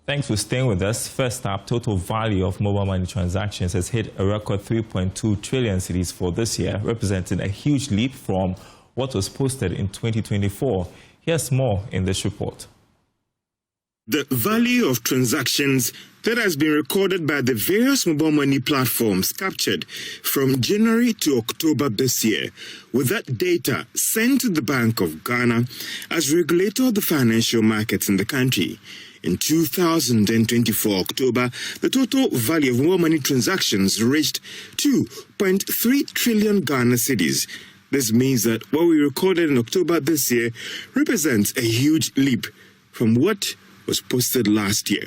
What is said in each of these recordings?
Thanks for staying with us. First up, total value of mobile money transactions has hit a record 3.2 trillion cedis for this year, representing a huge leap from what was posted in 2024. Here's more in this report. The value of transactions that has been recorded by the various mobile money platforms captured from January to October this year, with that data sent to the Bank of Ghana as regulator of the financial markets in the country. In 2024 October, the total value of mobile money transactions reached 2.3 trillion Ghana cedis. This means that what we recorded in October this year represents a huge leap from what was posted last year.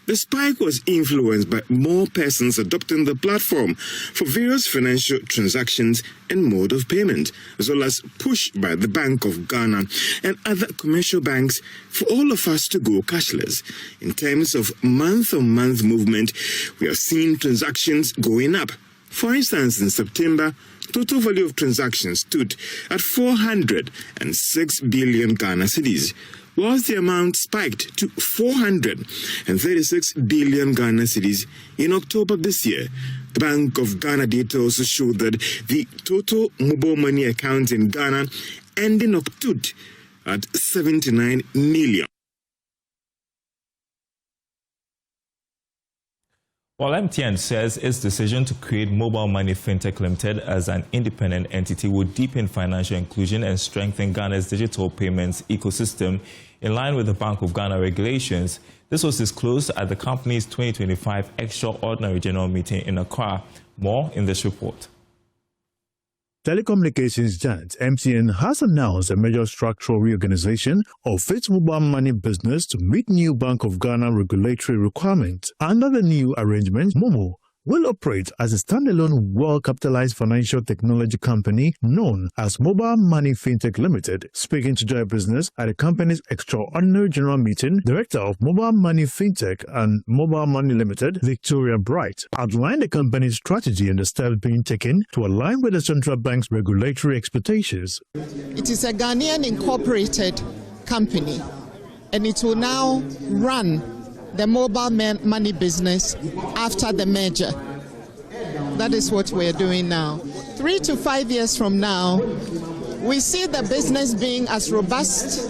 The spike was influenced by more persons adopting the platform for various financial transactions and mode of payment, as well as pushed by the Bank of Ghana and other commercial banks for all of us to go cashless. In terms of month-on-month movement, we have seen transactions going up. For instance, in September, total value of transactions stood at 406 billion Ghana cedis, whilst the amount spiked to 436 billion Ghana cedis in October this year. The Bank of Ghana data also showed that the total mobile money accounts in Ghana ending October at 79 million. While MTN says its decision to create Mobile Money Fintech Limited as an independent entity will deepen financial inclusion and strengthen Ghana's digital payments ecosystem in line with the Bank of Ghana regulations, this was disclosed at the company's 2025 Extraordinary General Meeting in Accra. More in this report. Telecommunications giant MTN has announced a major structural reorganization of its mobile money business to meet new Bank of Ghana regulatory requirements. Under the new arrangement, Momo will operate as a standalone, well-capitalized financial technology company known as Mobile Money Fintech Limited. Speaking to Joy Business at the company's Extraordinary General Meeting, Director of Mobile Money Fintech and Mobile Money Limited, Victoria Bright, outlined the company's strategy and the steps being taken to align with the central bank's regulatory expectations. It is a Ghanaian incorporated company, and it will now run the mobile money business after the merger. That is what we're doing now. 3 to 5 years from now, we see the business being as robust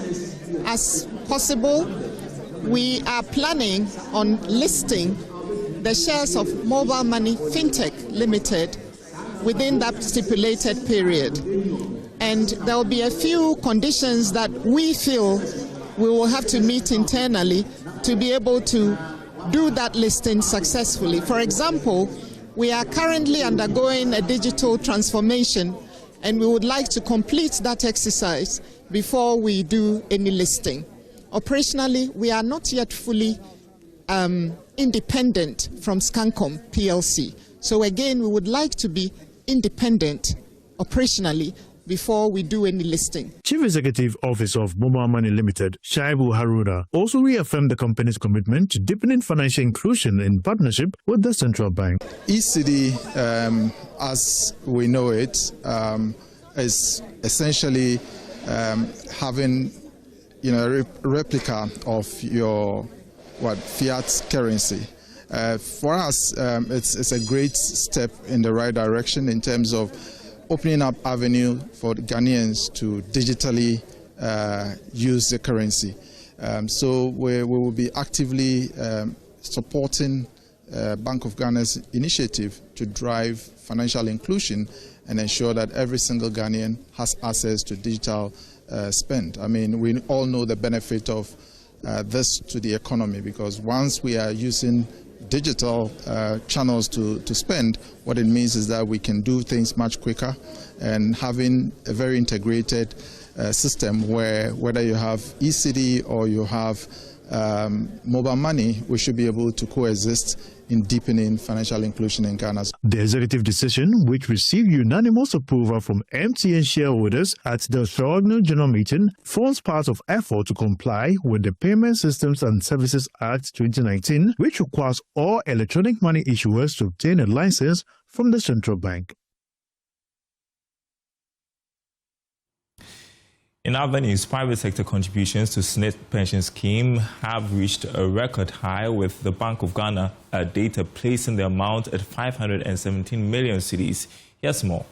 as possible. We are planning on listing the shares of Mobile Money Fintech Limited within that stipulated period. And there will be a few conditions that we feel we will have to meet internally to be able to do that listing successfully. For example, we are currently undergoing a digital transformation, and we would like to complete that exercise before we do any listing. Operationally, we are not yet fully independent from Scancom PLC. So again, we would like to be independent operationally before we do any listing. Chief Executive Officer of Mobile Money Limited, Shaibu Haruna, also reaffirmed the company's commitment to deepening financial inclusion in partnership with the central bank. ECD, as we know it, is essentially having a replica of your fiat currency. For us, it's a great step in the right direction in terms of opening up avenue for Ghanaians to digitally use the currency. So we will be actively supporting Bank of Ghana's initiative to drive financial inclusion and ensure that every single Ghanaian has access to digital spend. I mean, we all know the benefit of this to the economy, because once we are using digital channels to spend, what it means is that we can do things much quicker, and having a very integrated system where whether you have ECD or you have mobile money, we should be able to coexist in deepening financial inclusion in Ghana. The executive decision, which received unanimous approval from MTN shareholders at the Extraordinary General Meeting, forms part of effort to comply with the Payment Systems and Services Act 2019, which requires all electronic money issuers to obtain a license from the central bank. In other news, private sector contributions to SNP pension scheme have reached a record high, with the Bank of Ghana data placing the amount at 517 million cedis. Here's more.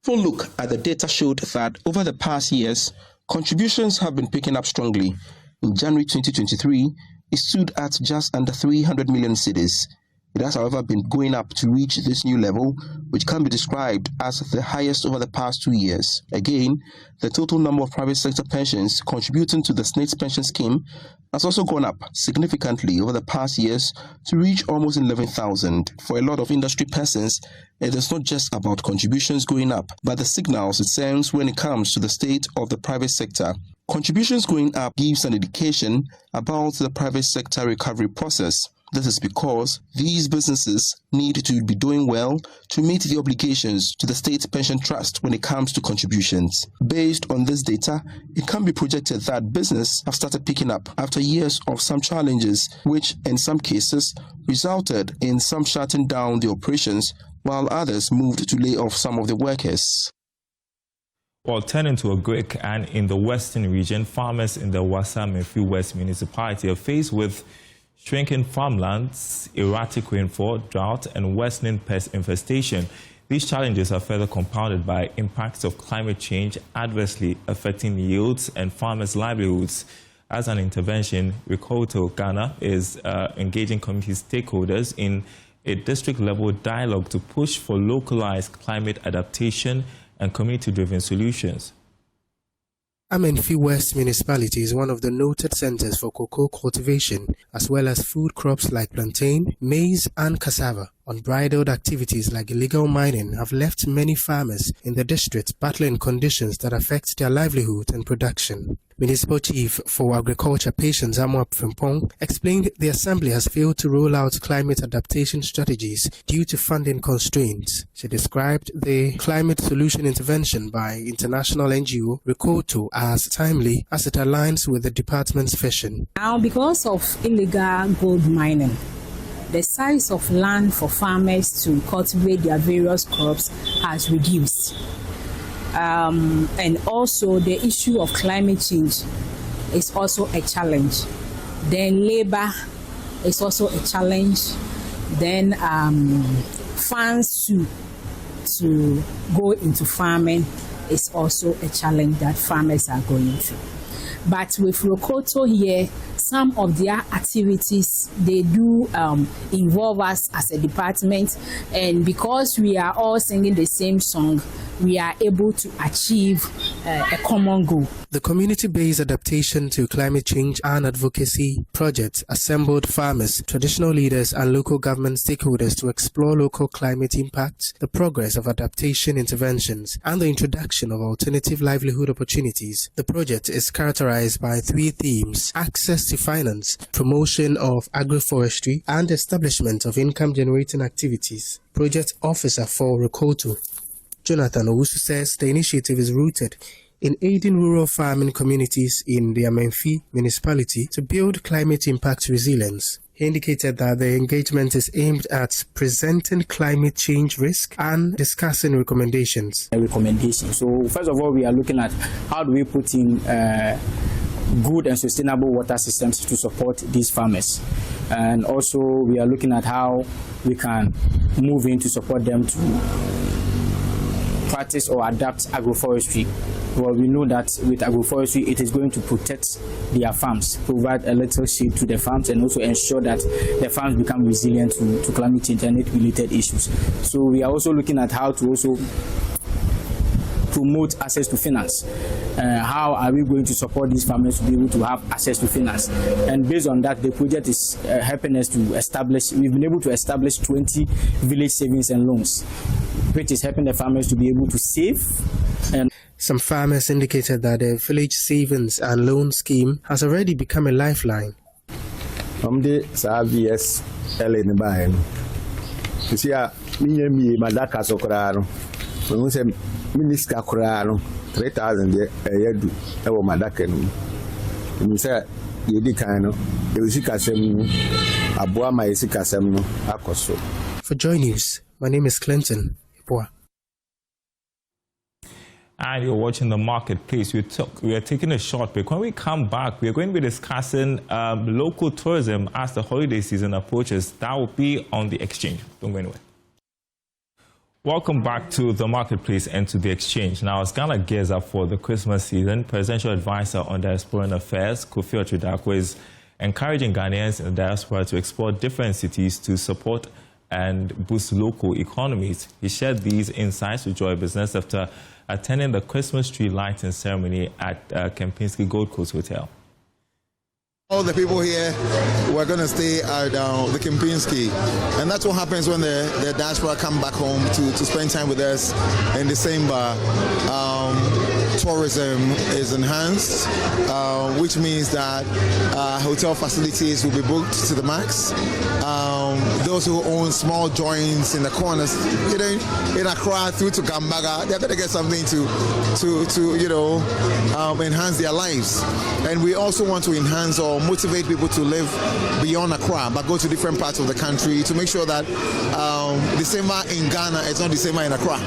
Full look at the data showed that over the past years, contributions have been picking up strongly. In January 2023, it stood at just under 300 million cedis. It has, however, been going up to reach this new level, which can be described as the highest over the past 2 years. Again, the total number of private sector pensions contributing to the SNP pension scheme has also gone up significantly over the past years to reach almost 11,000. For a lot of industry persons, it is not just about contributions going up, but the signals it sends when it comes to the state of the private sector. Contributions going up gives an indication about the private sector recovery process. This is because these businesses need to be doing well to meet the obligations to the State Pension Trust when it comes to contributions. Based on this data, it can be projected that business have started picking up after years of some challenges, which in some cases resulted in some shutting down the operations, while others moved to lay off some of the workers. Well, turning to Agric, and in the western region, farmers in the Wassa Memphis West municipality are faced with shrinking farmlands, erratic rainfall, drought, and worsening pest infestation. These challenges are further compounded by impacts of climate change adversely affecting yields and farmers' livelihoods. As an intervention, Recoto Ghana is engaging community stakeholders in a district-level dialogue to push for localized climate adaptation and community-driven solutions. Memphis West municipality is one of the noted centers for cocoa cultivation, as well as food crops like plantain, maize, and cassava. Unbridled activities like illegal mining have left many farmers in the district battling conditions that affect their livelihood and production. Municipal Chief for Agriculture Patience Amwap Frimpong explained the Assembly has failed to roll out climate adaptation strategies due to funding constraints. She described the climate solution intervention by international NGO Recoto as timely as it aligns with the department's vision. Now, because of illegal gold mining, the size of land for farmers to cultivate their various crops has reduced. And also the issue of climate change is also a challenge. Then labor is also a challenge. Then funds to go into farming is also a challenge that farmers are going through. But with Recoto here, some of their activities, they do involve us as a department, and because we are all singing the same song, we are able to achieve a common goal. The community-based adaptation to climate change and advocacy project assembled farmers, traditional leaders, and local government stakeholders to explore local climate impacts, the progress of adaptation interventions, and the introduction of alternative livelihood opportunities. The project is characterized by 3 themes: access to finance, promotion of agroforestry, and establishment of income-generating activities. Project Officer for Recoto, Jonathan Owusu, says the initiative is rooted in aiding rural farming communities in the Memphis municipality to build climate impact resilience. He indicated that the engagement is aimed at presenting climate change risk and discussing recommendations. So first of all, we are looking at how do we put in good and sustainable water systems to support these farmers. And also we are looking at how we can move in to support them to practice or adapt agroforestry. Well, we know that with agroforestry, it is going to protect their farms, provide a little shade to the farms, and also ensure that the farms become resilient to climate change and related issues. So we are also looking at how to also promote access to finance. How are we going to support these farmers to be able to have access to finance? And based on that, the project is helping us to establish, we've been able to establish 20 village savings and loans, which is helping the farmers to be able to save. And some farmers indicated that the village savings and loan scheme has already become a lifeline. From the SAVS LN by you see, me, Madaka Socrano, when we say Minister Corano, 3,000 a year do our Madakan. And we say, Yedicano, Yusicasem, Abuama Yusicasem, Acoso. For Joy News, my name is Clinton. and you're watching The Marketplace. We are taking a short break. When we come back, we are going to be discussing local tourism as the holiday season approaches. That will be on The Exchange. Don't go anywhere. Welcome back to The Marketplace and to The Exchange. Now, as Ghana gears up for the Christmas season, Presidential Advisor on Diasporan Affairs, Kofi Otridako, is encouraging Ghanaians in the diaspora to explore different cities to support and boost local economies. He shared these insights with Joy Business after attending the Christmas tree lighting ceremony at Kempinski Gold Coast Hotel. All the people here were going to stay at the Kempinski, and that's what happens when the diaspora come back home to spend time with us in December. Tourism is enhanced, which means that hotel facilities will be booked to the max. Those who own small joints in the corners, in Accra through to Gambaga, they're going to get something to enhance their lives. And we also want to enhance or motivate people to live beyond Accra, but go to different parts of the country to make sure that December in Ghana is not December in Accra,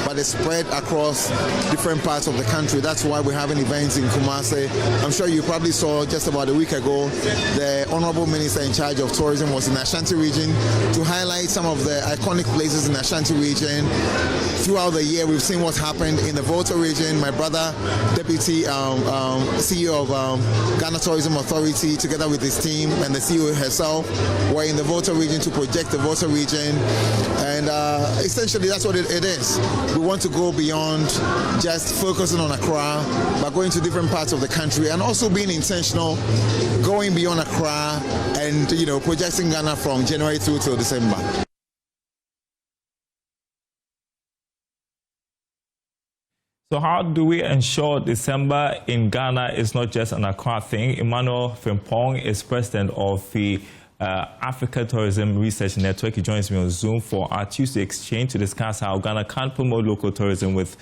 but it's spread across different parts of the country. That's why we're having events in Kumasi. I'm sure you probably saw just about a week ago, the Honorable Minister in charge of tourism was in the Ashanti region to highlight some of the iconic places in the Ashanti region. Throughout the year, we've seen what's happened in the Volta region. My brother, Deputy CEO of Ghana Tourism Authority, together with his team and the CEO herself, were in the Volta region to project the Volta region. And essentially, that's what it is. We want to go beyond just focusing on Accra, but going to different parts of the country and also being intentional, going beyond Accra and, projecting Ghana from January through till December. So how do we ensure December in Ghana is not just an Accra thing? Emmanuel Frimpong is president of the Africa Tourism Research Network. He joins me on Zoom for our Tuesday Exchange to discuss how Ghana can promote local tourism with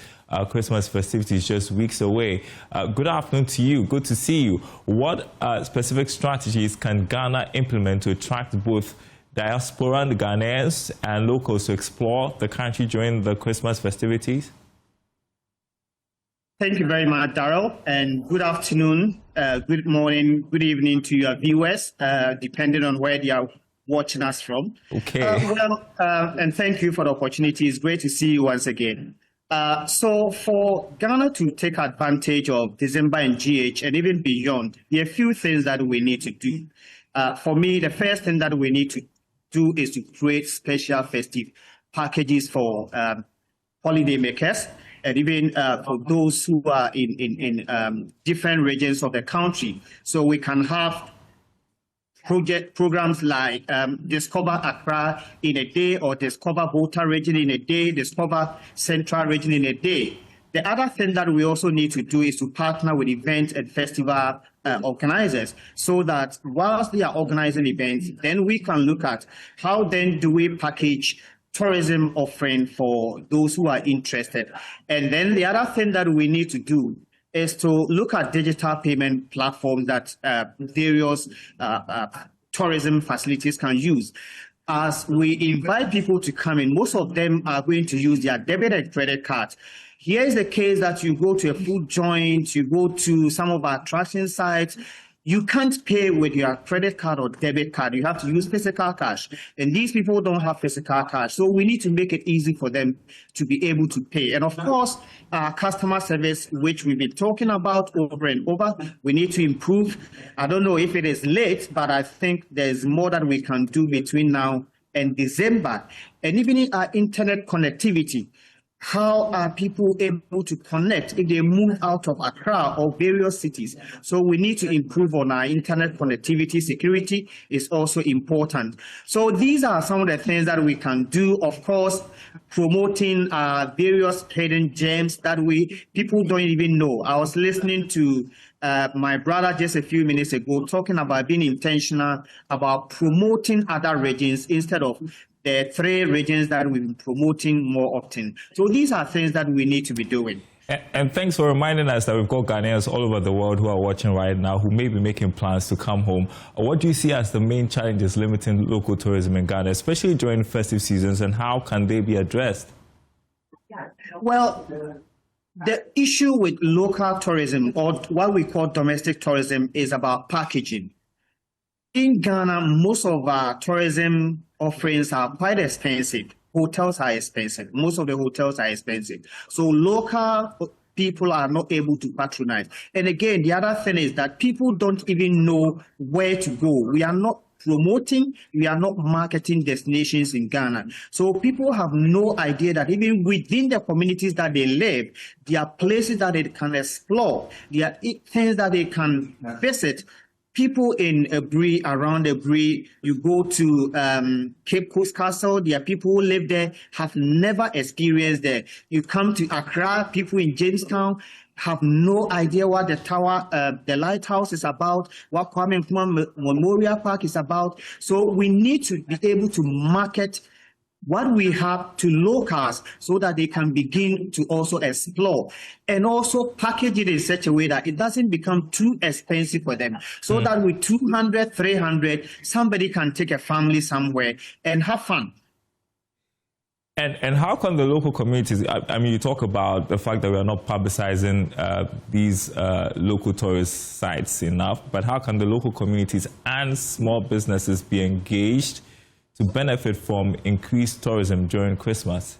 Christmas festivities just weeks away. Good afternoon to you. Good to see you. What specific strategies can Ghana implement to attract both diaspora Ghanaians and locals to explore the country during the Christmas festivities? Thank you very much, Darrell, and good afternoon, good morning, good evening to your viewers, depending on where they are watching us from. Okay. And thank you for the opportunity. It's great to see you once again. So for Ghana to take advantage of December and GH and even beyond, there are a few things that we need to do. For me, the first thing that we need to do is to create special festive packages for holiday makers, and even for those who are in different regions of the country. So we can have programs like Discover Accra in a day, or Discover Volta region in a day, Discover Central region in a day. The other thing that we also need to do is to partner with event and festival organizers, so that whilst they are organizing events, then we can look at how then do we package tourism offering for those who are interested. And then the other thing that we need to do is to look at digital payment platforms that various tourism facilities can use. As we invite people to come in, most of them are going to use their debit and credit cards. Here is the case that you go to a food joint, you go to some of our attraction sites, you can't pay with your credit card or debit card. You have to use physical cash. And these people don't have physical cash. So we need to make it easy for them to be able to pay. And of course, our customer service, which we've been talking about over and over, we need to improve. I don't know if it is late, but I think there's more that we can do between now and December. And even in our internet connectivity, how are people able to connect if they move out of Accra or various cities? So we need to improve on our internet connectivity. Security is also important. So these are some of the things that we can do. Of course, promoting various hidden gems that people don't even know. I was listening to my brother just a few minutes ago talking about being intentional about promoting other regions instead of the 3 regions that we've been promoting more often. So these are things that we need to be doing. And thanks for reminding us that we've got Ghanaians all over the world who are watching right now who may be making plans to come home. What do you see as the main challenges limiting local tourism in Ghana, especially during festive seasons, and how can they be addressed? Well, The issue with local tourism, or what we call domestic tourism, is about packaging. In Ghana, most of our tourism offerings are quite expensive. Hotels are expensive. Most of the hotels are expensive. So local people are not able to patronize. And again, the other thing is that people don't even know where to go. We are not promoting, we are not marketing destinations in Ghana. So people have no idea that even within the communities that they live, there are places that they can explore, there are things that they can visit. People in Abri, around Abri, you go to Cape Coast Castle, there are people who live there, have never experienced there. You come to Accra, people in Jamestown have no idea what the tower, the lighthouse is about, what Kwame Nkrumah Memorial Park is about. So we need to be able to market what we have to locals so that they can begin to also explore, and also package it in such a way that it doesn't become too expensive for them, so that with 200, 300, somebody can take a family somewhere and have fun. And how can the local communities, I mean, you talk about the fact that we are not publicizing these local tourist sites enough, but how can the local communities and small businesses be engaged to benefit from increased tourism during Christmas?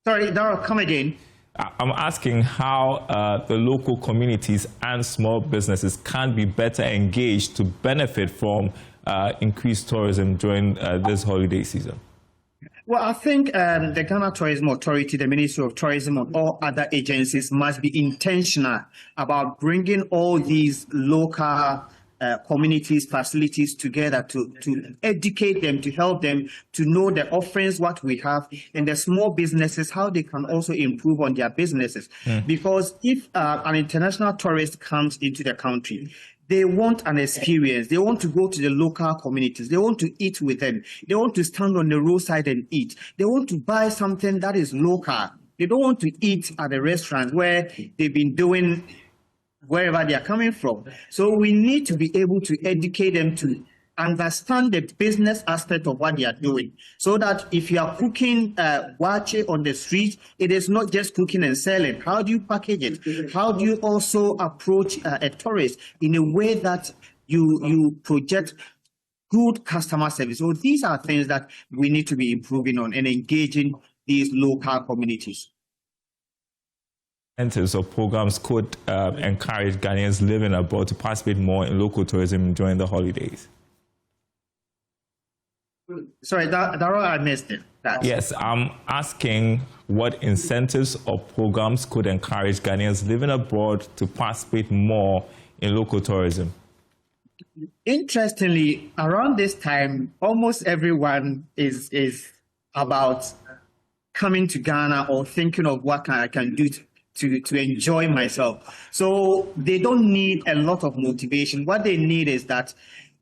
Sorry, Darryl, come again. I'm asking how the local communities and small businesses can be better engaged to benefit from increased tourism during this holiday season. Well, I think the Ghana Tourism Authority, the Ministry of Tourism, and all other agencies must be intentional about bringing all these local communities, facilities together to educate them, to help them to know the offerings, what we have, and the small businesses, how they can also improve on their businesses. Because if an international tourist comes into the country, they want an experience. They want to go to the local communities. They want to eat with them. They want to stand on the roadside and eat. They want to buy something that is local. They don't want to eat at a restaurant where they've been doing wherever they are coming from. So we need to be able to educate them to understand the business aspect of what they are doing, so that if you are cooking wache on the street, it is not just cooking and selling. How do you package it? How do you also approach a tourist in a way that you project good customer service? So these are things that we need to be improving on and engaging these local communities. Incentives or programs could encourage Ghanaians living abroad to participate more in local tourism during the holidays. Sorry, Darryl, I missed it. Yes, I'm asking what incentives or programs could encourage Ghanaians living abroad to participate more in local tourism. Interestingly, around this time, almost everyone is about coming to Ghana or thinking of what I can do to enjoy myself. So they don't need a lot of motivation. What they need is that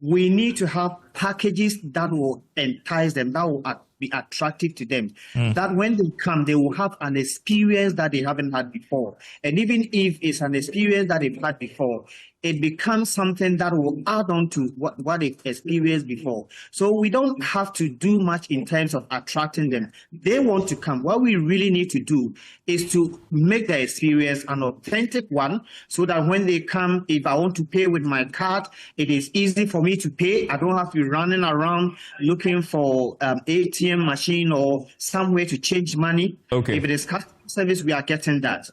we need to have packages that will entice them, that will be attractive to them, that when they come, they will have an experience that they haven't had before. And even if it's an experience that they've had before, it becomes something that will add on to what they've experienced before. So we don't have to do much in terms of attracting them. They want to come. What we really need to do is to make the experience an authentic one, so that when they come, if I want to pay with my card, it is easy for me to pay. I don't have to be running around looking for ATM machine or somewhere to change money. Okay. If it is customer service, we are getting that.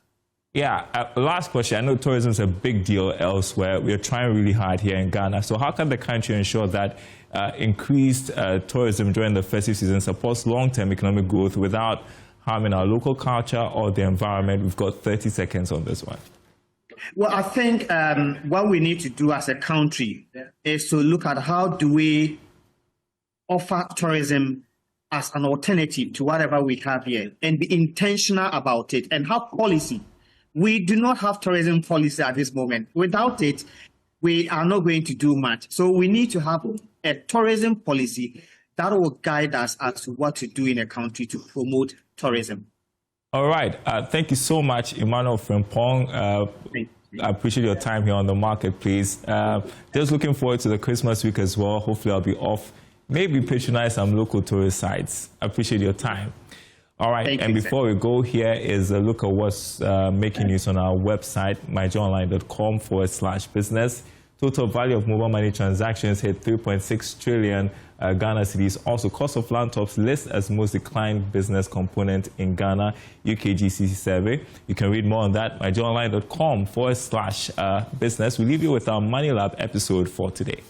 Yeah, last question. I know tourism is a big deal elsewhere. We are trying really hard here in Ghana. So how can the country ensure that increased tourism during the festive season supports long-term economic growth without harming our local culture or the environment? We've got 30 seconds on this one. Well, I think what we need to do as a country is to look at how do we offer tourism as an alternative to whatever we have here, and be intentional about it and have policy. We do not have tourism policy at this moment. Without it, we are not going to do much. So we need to have a tourism policy that will guide us as to what to do in a country to promote tourism. All right. Thank you so much, Emmanuel Frimpong. I appreciate your time here on the marketplace. Just looking forward to the Christmas week as well. Hopefully I'll be off. Maybe patronize some local tourist sites. I appreciate your time. All right, and before we go, here is a look at what's making news on our website, myjoyonline.com/business. Total value of mobile money transactions hit 3.6 trillion Ghana cedis. Also, cost of land tops list as most declined business component in Ghana, UKGCC survey. You can read more on that, myjoyonline.com/business. We leave you with our Money Lab episode for today.